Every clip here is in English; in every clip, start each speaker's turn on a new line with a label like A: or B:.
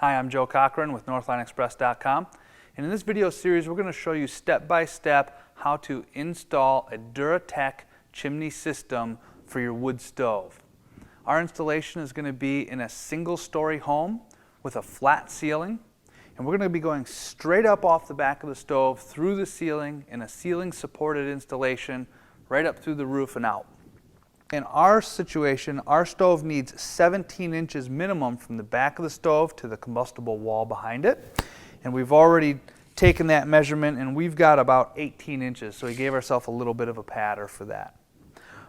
A: Hi, I'm Joe Cochran with NorthlineExpress.com, and in this video series we're going to show you step by step how to install a DuraTech chimney system for your wood stove. Our installation is going to be in a single-story home with a flat ceiling, and we're going to be going straight up off the back of the stove through the ceiling in a ceiling-supported installation right up through the roof and out. In our situation, our stove needs 17 inches minimum from the back of the stove to the combustible wall behind it. And we've already taken that measurement and we've got about 18 inches. So we gave ourselves a little bit of a pattern for that.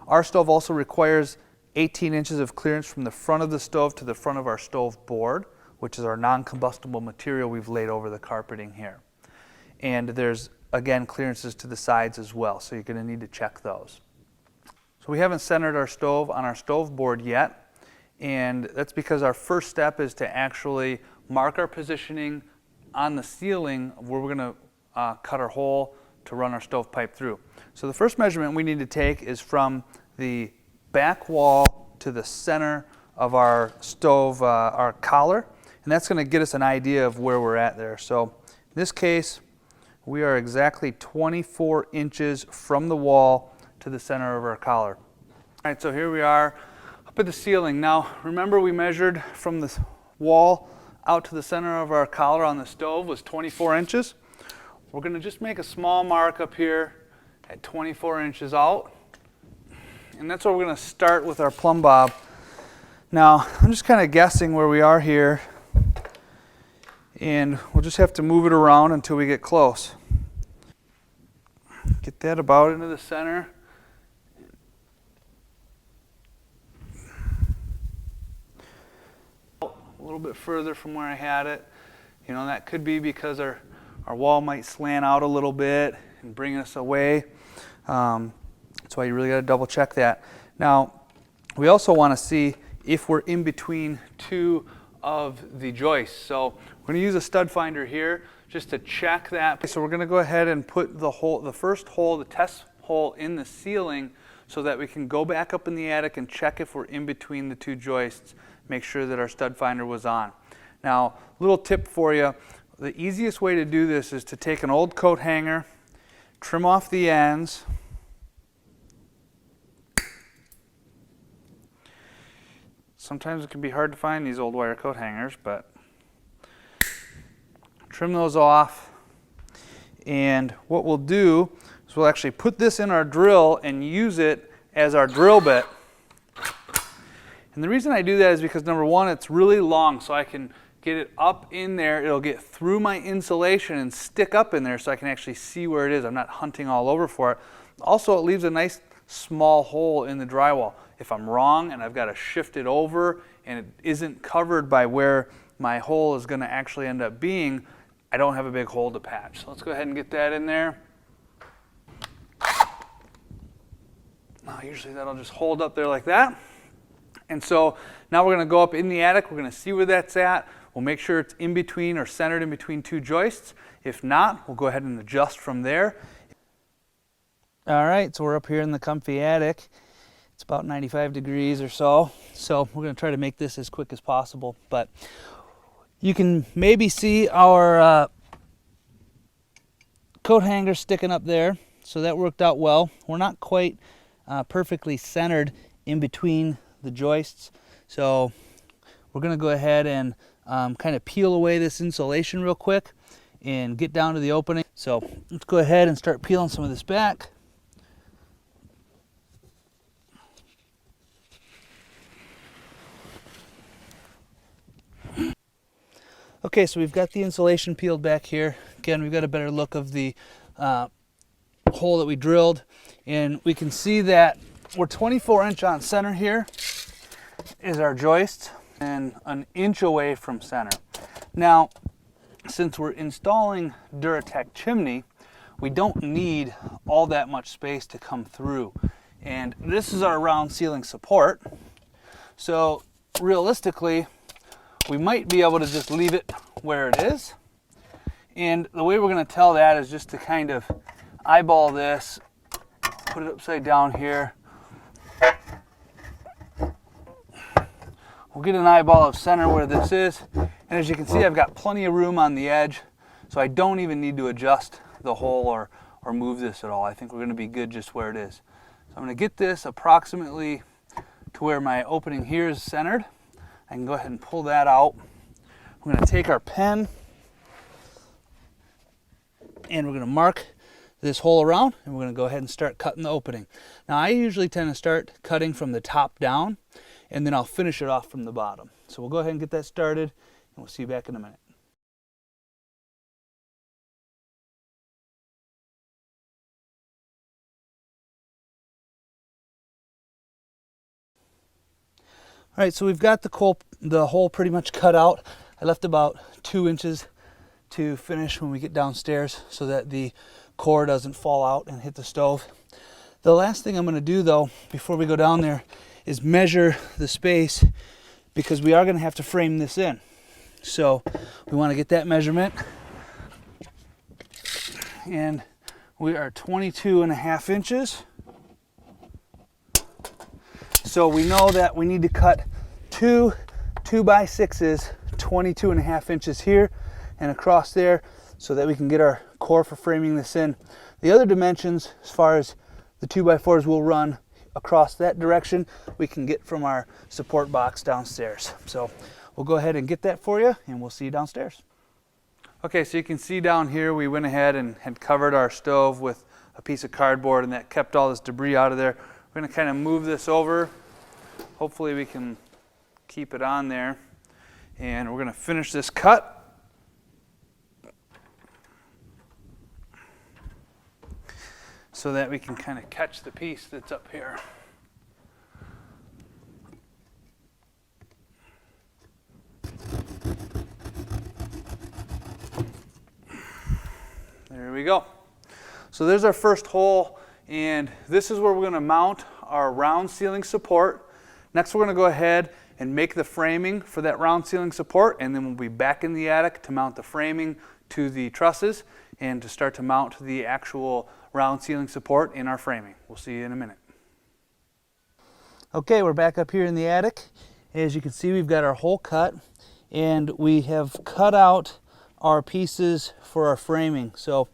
A: Our stove also requires 18 inches of clearance from the front of the stove to the front of our stove board, which is our non-combustible material we've laid over the carpeting here. And there's, again, clearances to the sides as well. So you're going to need to check those. So we haven't centered our stove on our stove board yet, and that's because our first step is to actually mark our positioning on the ceiling where we're going to cut our hole to run our stove pipe through. So the first measurement we need to take is from the back wall to the center of our stove, our collar, and that's going to get us an idea of where we're at there. So in this case, we are exactly 24 inches from the wall to the center of our collar. All right, so here we are up at the ceiling. Now, remember we measured from the wall out to the center of our collar on the stove was 24 inches. We're going to just make a small mark up here at 24 inches out. And that's where we're going to start with our plumb bob. Now, I'm just kind of guessing where we are here. And we'll just have to move it around until we get close. Get that about into the center. A little bit further from where I had it. You know, that could be because our wall might slant out a little bit and bring us away. That's why you really got to double check that. Now, we also want to see if we're in between two of the joists. So we're going to use a stud finder here just to check that. So we're going to go ahead and put the first hole, the test hole in the ceiling so that we can go back up in the attic and check if we're in between the two joists, make sure that our stud finder was on. Now, little tip for you, the easiest way to do this is to take an old coat hanger, trim off the ends, sometimes it can be hard to find these old wire coat hangers, but trim those off. And what we'll do is we'll actually put this in our drill and use it as our drill bit. And the reason I do that is because, number one, it's really long, so I can get it up in there. It'll get through my insulation and stick up in there so I can actually see where it is. I'm not hunting all over for it. Also, it leaves a nice small hole in the drywall. If I'm wrong and I've got to shift it over and it isn't covered by where my hole is going to actually end up being, I don't have a big hole to patch. So let's go ahead and get that in there. Now, usually that'll just hold up there like that. And so now we're going to go up in the attic. We're going to see where that's at. We'll make sure it's in between or centered in between two joists. If not, we'll go ahead and adjust from there. All right, so we're up here in the comfy attic. It's about 95 degrees or so. So we're going to try to make this as quick as possible. But you can maybe see our coat hanger sticking up there. So that worked out well. We're not quite perfectly centered in between the joists. So we're going to go ahead and kind of peel away this insulation real quick and get down to the opening. So let's go ahead and start peeling some of this back. Okay, so we've got the insulation peeled back here. Again, we've got a better look of the hole that we drilled, and we can see that we're 24 inch on center here is our joist and an inch away from center. Now, since we're installing DuraTech chimney, we don't need all that much space to come through. And this is our round ceiling support. So realistically, we might be able to just leave it where it is. And the way we're going to tell that is just to kind of eyeball this, put it upside down here. We'll get an eyeball of center where this is, And as you can see, I've got plenty of room on the edge, so I don't even need to adjust the hole or move this at all. I think we're going to be good just where it is. So I'm going to get this approximately to where my opening here is centered. I can go ahead and pull that out. We're going to take our pen and we're going to mark this hole around, and we're going to go ahead and start cutting the opening. Now I usually tend to start cutting from the top down, and then I'll finish it off from the bottom. So we'll go ahead and get that started, and we'll see you back in a minute. All right, so we've got the hole pretty much cut out. I left about 2 inches to finish when we get downstairs so that the core doesn't fall out and hit the stove. The last thing I'm going to do though, before we go down there, is measure the space, because we are going to have to frame this in. So we want to get that measurement. And we are 22.5 inches. So we know that we need to cut two 2x6s, 22.5 inches here and across there, so that we can get our core for framing this in. The other dimensions, as far as the 2x4s will run across that direction, we can get from our support box downstairs. So we'll go ahead and get that for you, and we'll see you downstairs. Okay, so you can see down here we went ahead and had covered our stove with a piece of cardboard, and that kept all this debris out of there. We're going to kind of move this over. Hopefully we can keep it on there, and we're going to finish this cut. So that we can kind of catch the piece that's up here. There we go. So there's our first hole, and this is where we're going to mount our round ceiling support. Next we're going to go ahead and make the framing for that round ceiling support, and then we'll be back in the attic to mount the framing to the trusses and to start to mount the actual round ceiling support in our framing. We'll see you in a minute. Okay, we're back up here in the attic. As you can see, we've got our hole cut, and we have cut out our pieces for our framing. So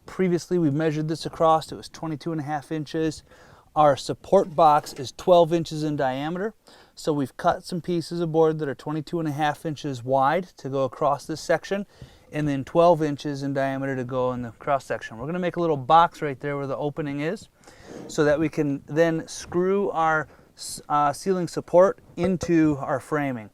A: previously we measured this across, it was 22.5 inches. Our support box is 12 inches in diameter. So we've cut some pieces of board that are 22.5 inches wide to go across this section, and then 12 inches in diameter to go in the cross section. We're going to make a little box right there where the opening is, so that we can then screw our ceiling support into our framing.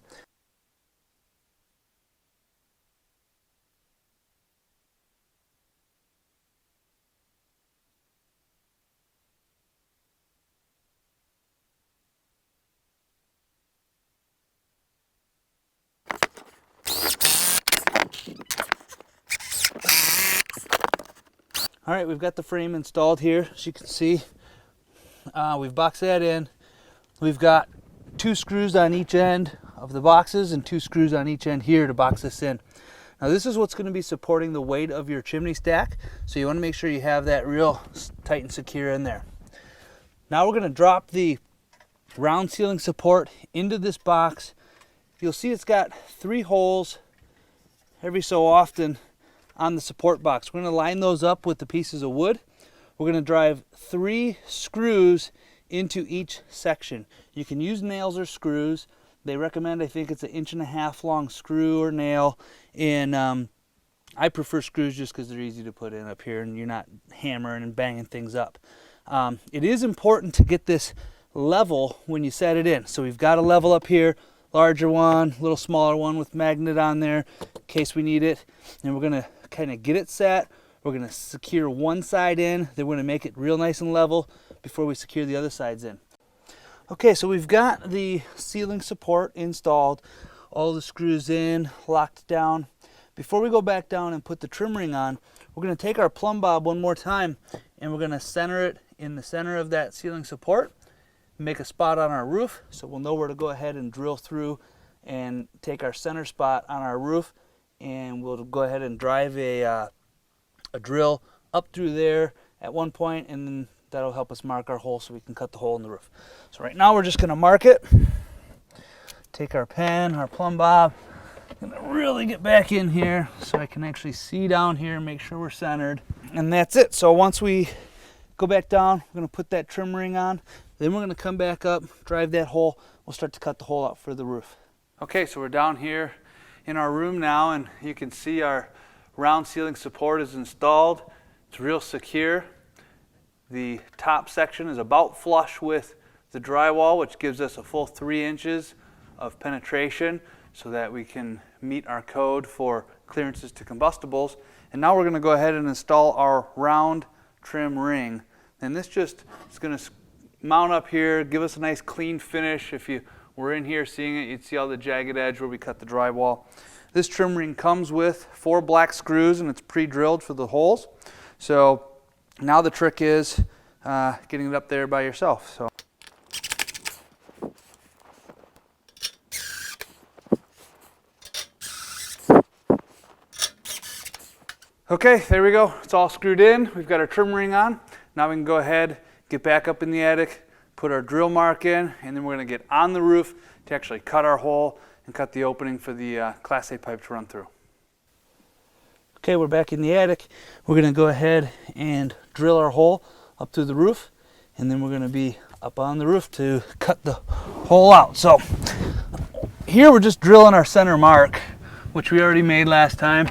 A: All right, we've got the frame installed here. As you can see, we've boxed that in. We've got 2 screws on each end of the boxes and 2 screws on each end here to box this in. Now this is what's going to be supporting the weight of your chimney stack, so you want to make sure you have that real tight and secure in there. Now we're going to drop the round ceiling support into this box. You'll see it's got 3 holes every so often on the support box. We're going to line those up with the pieces of wood. We're going to drive 3 screws into each section. You can use nails or screws. They recommend, I think it's 1.5 inch long screw or nail, and I prefer screws just because they're easy to put in up here and you're not hammering and banging things up. It is important to get this level when you set it in. So we've got a level up here, larger one, little smaller one with magnet on there in case we need it. And we're going to kind of get it set. We're going to secure one side in, then we're going to make it real nice and level before we secure the other sides in. Okay, so we've got the ceiling support installed, all the screws in, locked down. Before we go back down and put the trim ring on, we're going to take our plumb bob one more time, and we're going to center it in the center of that ceiling support, make a spot on our roof, so we'll know where to go ahead and drill through and take our center spot on our roof, and we'll go ahead and drive a drill up through there at one point, and then that'll help us mark our hole so we can cut the hole in the roof. So right now we're just going to mark it. Take our pen, our plumb bob, I'm gonna really get back in here so I can actually see down here and make sure we're centered. And that's it. So once we go back down, we're gonna put that trim ring on. Then we're gonna come back up, drive that hole. We'll start to cut the hole out for the roof. Okay, so we're down here in our room now, and you can see our round ceiling support is installed. It's real secure. The top section is about flush with the drywall, which gives us a full 3 inches of penetration so that we can meet our code for clearances to combustibles. And now we're going to go ahead and install our round trim ring. And this just is going to mount up here, give us a nice clean finish. If you were in here seeing it, you'd see all the jagged edge where we cut the drywall. This trim ring comes with 4 black screws, and it's pre-drilled for the holes. So now the trick is getting it up there by yourself. So. Okay, there we go. It's all screwed in. We've got our trim ring on. Now we can go ahead, get back up in the attic, put our drill mark in, and then we're going to get on the roof to actually cut our hole and cut the opening for the Class A pipe to run through. Okay, we're back in the attic. We're going to go ahead and drill our hole up through the roof, and then we're going to be up on the roof to cut the hole out. So here we're just drilling our center mark, which we already made last time.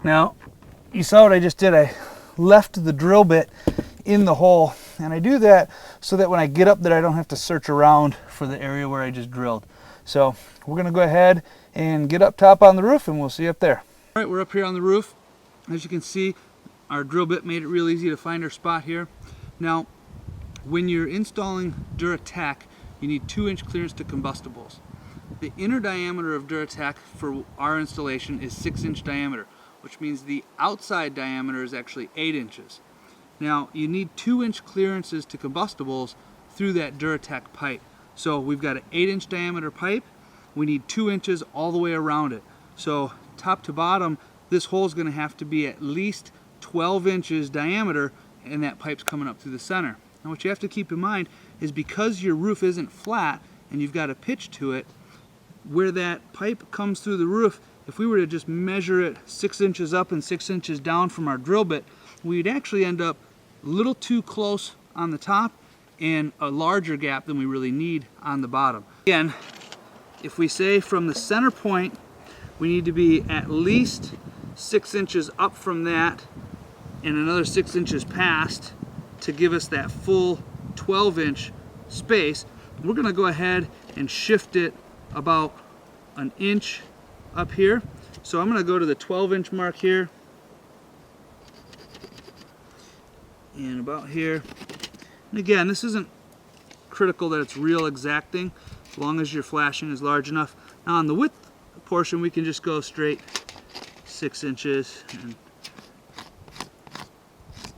A: Now, you saw what I just did. I left the drill bit in the hole, and I do that so that when I get up there I don't have to search around for the area where I just drilled. So we're going to go ahead and get up top on the roof, and we'll see you up there. All right, we're up here on the roof. As you can see, our drill bit made it real easy to find our spot here. Now, when you're installing DuraTech, you need 2-inch clearance to combustibles. The inner diameter of DuraTech for our installation is 6-inch diameter, which means the outside diameter is actually 8 inches. Now, you need 2-inch clearances to combustibles through that DuraTech pipe. So we've got an 8-inch diameter pipe. We need 2 inches all the way around it. So top to bottom, this hole is going to have to be at least 12 inches diameter, and that pipe's coming up through the center. Now, what you have to keep in mind is because your roof isn't flat and you've got a pitch to it, where that pipe comes through the roof, if we were to just measure it 6 inches up and 6 inches down from our drill bit, we'd actually end up a little too close on the top and a larger gap than we really need on the bottom. Again, if we say from the center point, we need to be at least 6 inches up from that and another 6 inches past to give us that full 12-inch space. We're going to go ahead and shift it about an inch up here. So I'm going to go to the 12-inch mark here and about here. And again, this isn't critical that it's real exacting as long as your flashing is large enough. Now on the width portion, we can just go straight 6 inches and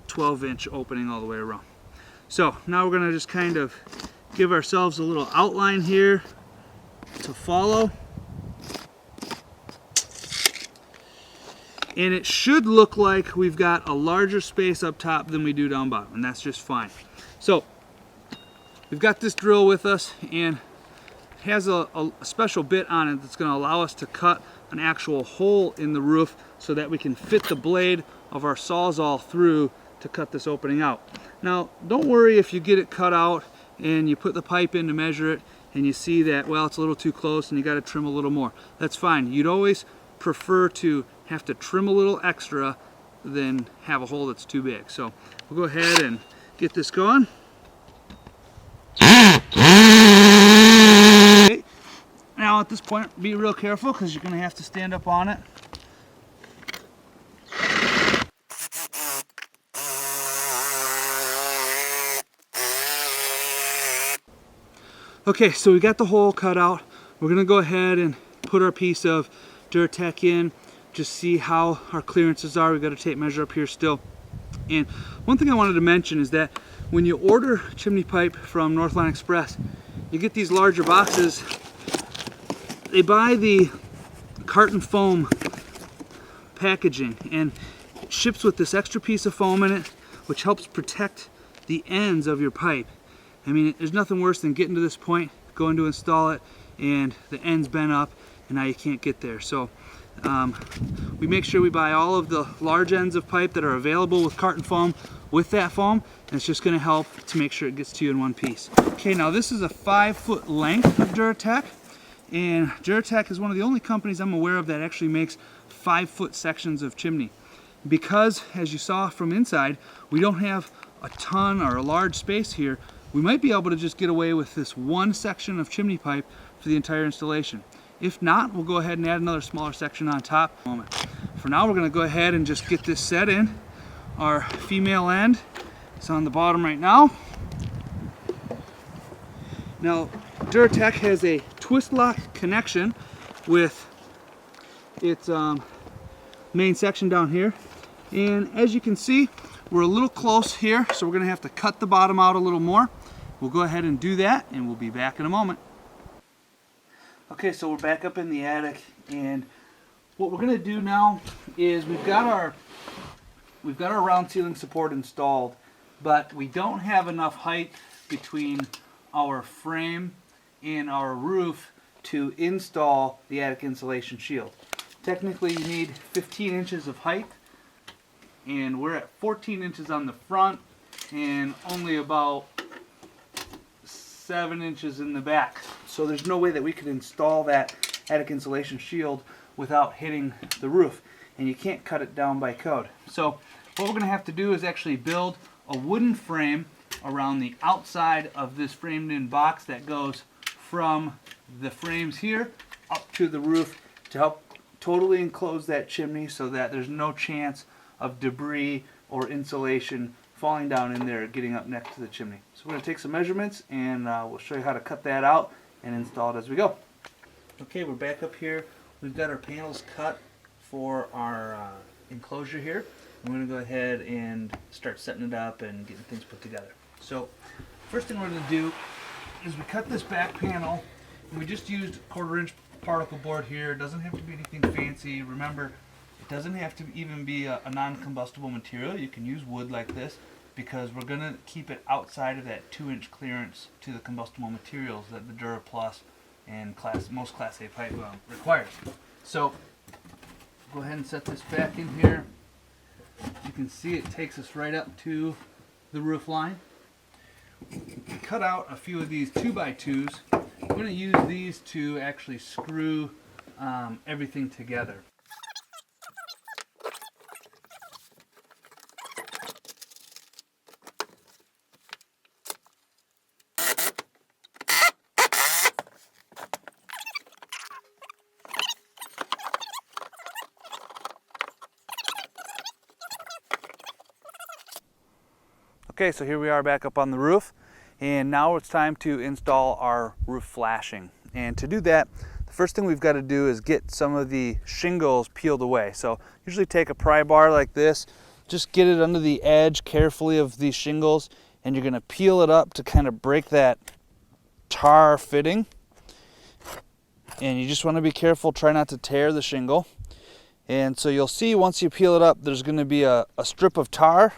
A: 12-inch opening all the way around. So now we're going to just kind of give ourselves a little outline here to follow. And it should look like we've got a larger space up top than we do down bottom, and that's just fine. So we've got this drill with us, and it has a special bit on it that's going to allow us to cut an actual hole in the roof so that we can fit the blade of our Sawzall through to cut this opening out. Now, don't worry if you get it cut out and you put the pipe in to measure it and you see that, well, it's a little too close and you got to trim a little more. That's fine. You'd always prefer to have to trim a little extra than have a hole that's too big. So we'll go ahead and get this going. Okay. Now at this point, be real careful because you're going to have to stand up on it. Okay, so we got the hole cut out. We're going to go ahead and put our piece of DuraTech in, just see how our clearances are. We've got a tape measure up here still. And one thing I wanted to mention is that when you order chimney pipe from Northline Express, you get these larger boxes. They buy the carton foam packaging, and ships with this extra piece of foam in it, which helps protect the ends of your pipe. I mean, there's nothing worse than getting to this point, going to install it, and the end's bent up, and now you can't get there. So we make sure we buy all of the large ends of pipe that are available with carton foam with that foam, and it's just going to help to make sure it gets to you in one piece. Okay, now this is a 5-foot length of DuraTech, and DuraTech is one of the only companies I'm aware of that actually makes 5-foot sections of chimney. Because, as you saw from inside, we don't have a ton or a large space here, we might be able to just get away with this one section of chimney pipe for the entire installation. If not, we'll go ahead and add another smaller section on top. For now, we're going to go ahead and just get this set in. Our female end is on the bottom right now. Now, DuraTech has a twist lock connection with its main section down here. And as you can see, we're a little close here, so we're going to have to cut the bottom out a little more. We'll go ahead and do that, and we'll be back in a moment. Okay, so we're back up in the attic, and what we're going to do now is we've got our round ceiling support installed, but we don't have enough height between our frame and our roof to install the attic insulation shield. Technically, you need 15 inches of height, and we're at 14 inches on the front and only about 7 inches in the back. So there's no way that we could install that attic insulation shield without hitting the roof, and you can't cut it down by code. So what we're going to have to do is actually build a wooden frame around the outside of this framed in box that goes from the frames here up to the roof to help totally enclose that chimney so that there's no chance of debris or insulation falling down in there getting up next to the chimney. So we're going to take some measurements, and we'll show you how to cut that out and install it as we go. Okay, we're back up here. We've got our panels cut for our enclosure here. I'm going to go ahead and start setting it up and getting things put together. So first thing we're going to do is we cut this back panel, and we just used 1/4 inch particle board here. It doesn't have to be anything fancy. Remember, it doesn't have to even be a non-combustible material. You can use wood like this, because we're going to keep it outside of that 2-inch clearance to the combustible materials that the DuraPlus and most Class A pipe requires. So go ahead and set this back in here. You can see it takes us right up to the roof line. Cut out a few of these 2x2s. We're going to use these to actually screw everything together. Okay, so here we are back up on the roof, and now it's time to install our roof flashing. And to do that, the first thing we've got to do is get some of the shingles peeled away. So usually take a pry bar like this, just get it under the edge carefully of these shingles, and you're going to peel it up to kind of break that tar fitting. And you just want to be careful, try not to tear the shingle. And so you'll see once you peel it up, there's going to be a strip of tar,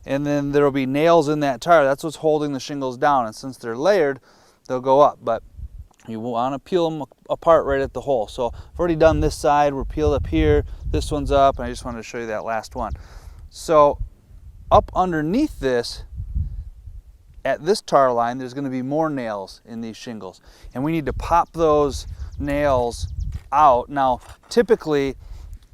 A: and then there will be nails in that tar. That's what's holding the shingles down, and since they're layered, they'll go up, but you want to peel them apart right at the hole. So I've already done this side. We're peeled up here, this one's up, and I just wanted to show you that last one. So up underneath this, at this tar line, there's going to be more nails in these shingles, and we need to pop those nails out. Now typically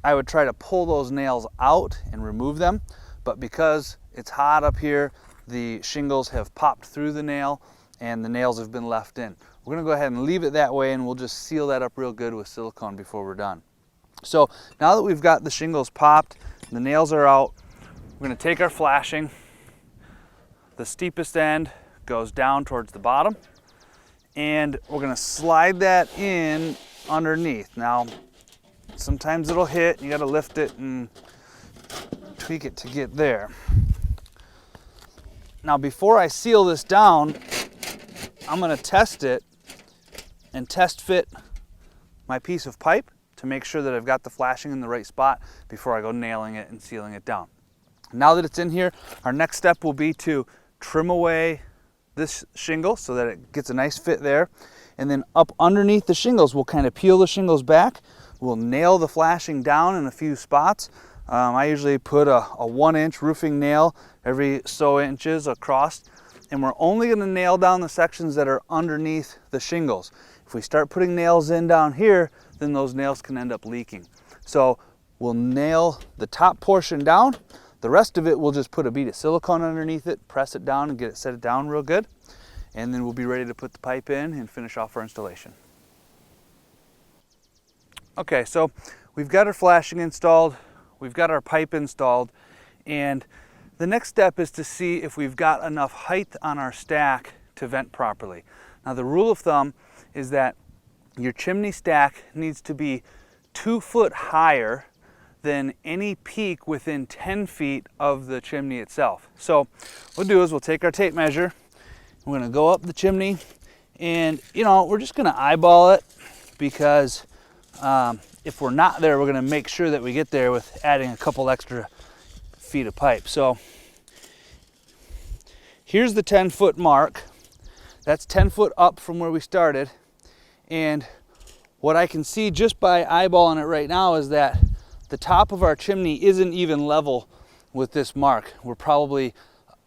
A: I would try to pull those nails out and remove them, but because it's hot up here, the shingles have popped through the nail and the nails have been left in. We're going to go ahead and leave it that way, and we'll just seal that up real good with silicone before we're done. So now that we've got the shingles popped, the nails are out, we're going to take our flashing. The steepest end goes down towards the bottom, and we're going to slide that in underneath. Now sometimes it'll hit, you got to lift it and tweak it to get there. Now before I seal this down, I'm going to test it and test fit my piece of pipe to make sure that I've got the flashing in the right spot before I go nailing it and sealing it down. Now that it's in here, our next step will be to trim away this shingle so that it gets a nice fit there. And then up underneath the shingles, we'll kind of peel the shingles back. We'll nail the flashing down in a few spots. I usually put a 1-inch roofing nail every so inches across. And we're only going to nail down the sections that are underneath the shingles. If we start putting nails in down here, then those nails can end up leaking. So we'll nail the top portion down. The rest of it, we'll just put a bead of silicone underneath it, press it down and set it down real good. And then we'll be ready to put the pipe in and finish off our installation. Okay, so we've got our flashing installed, we've got our pipe installed, and the next step is to see if we've got enough height on our stack to vent properly. Now the rule of thumb is that your chimney stack needs to be 2 foot higher than any peak within 10 feet of the chimney itself. So what we'll do is we'll take our tape measure, we're gonna go up the chimney, and we're just gonna eyeball it, because if we're not there, we're gonna make sure that we get there with adding a couple extra feet of pipe. So here's the 10-foot mark. That's 10 foot up from where we started. And what I can see just by eyeballing it right now is that the top of our chimney isn't even level with this mark. We're probably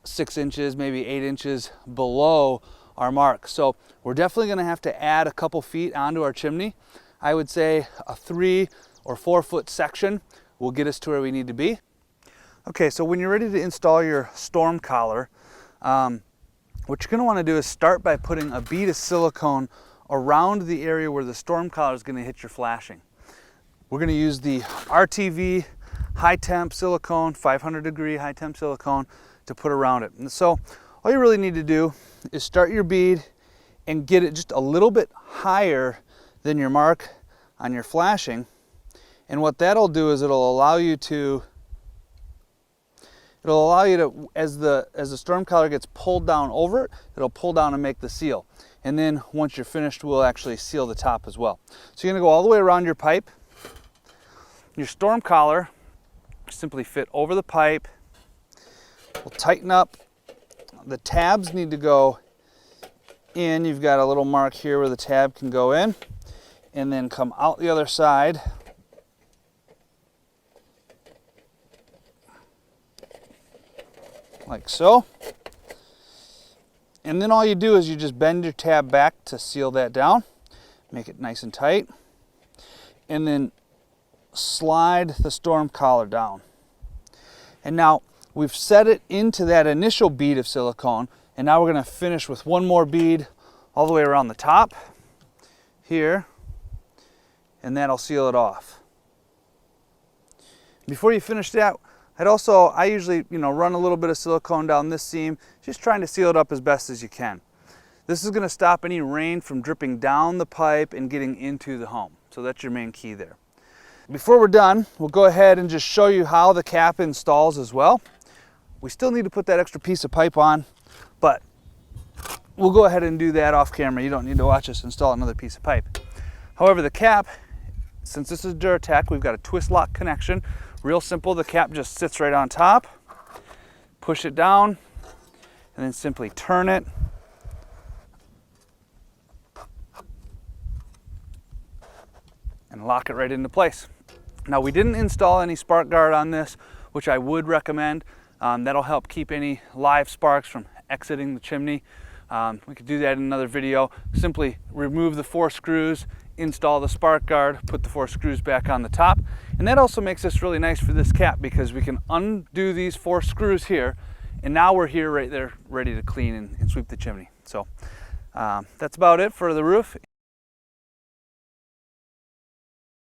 A: 6 inches, maybe 8 inches below our mark. So we're definitely gonna have to add a couple feet onto our chimney. I would say a 3 or 4 foot section will get us to where we need to be. Okay, so when you're ready to install your storm collar, what you're going to want to do is start by putting a bead of silicone around the area where the storm collar is going to hit your flashing. We're going to use the RTV high temp silicone, 500 degree high temp silicone, to put around it. And so all you really need to do is start your bead and get it just a little bit higher than your mark on your flashing. And what that'll do is it'll allow you to, as the storm collar gets pulled down over it, it'll pull down and make the seal. And then once you're finished, we'll actually seal the top as well. So you're gonna go all the way around your pipe. Your storm collar simply fit over the pipe. We'll tighten up. The tabs need to go in. You've got a little mark here where the tab can go in, and then come out the other side. Like so. And then all you do is you just bend your tab back to seal that down, make it nice and tight, and then slide the storm collar down. And now we've set it into that initial bead of silicone, and now we're going to finish with one more bead all the way around the top here, and that'll seal it off. Before you finish that, I usually run a little bit of silicone down this seam, just trying to seal it up as best as you can. This is going to stop any rain from dripping down the pipe and getting into the home. So that's your main key there. Before we're done, we'll go ahead and just show you how the cap installs as well. We still need to put that extra piece of pipe on, but we'll go ahead and do that off camera. You don't need to watch us install another piece of pipe. However, the cap, since this is DuraTech, we've got a twist lock connection. Real simple, the cap just sits right on top. Push it down, and then simply turn it. And lock it right into place. Now, we didn't install any spark guard on this, which I would recommend. That'll help keep any live sparks from exiting the chimney. We could do that in another video. Simply remove the 4 screws, install the spark guard, put the 4 screws back on the top. And that also makes this really nice for this cap, because we can undo these 4 screws here, and now we're here right there ready to clean and sweep the chimney. So that's about it for the roof.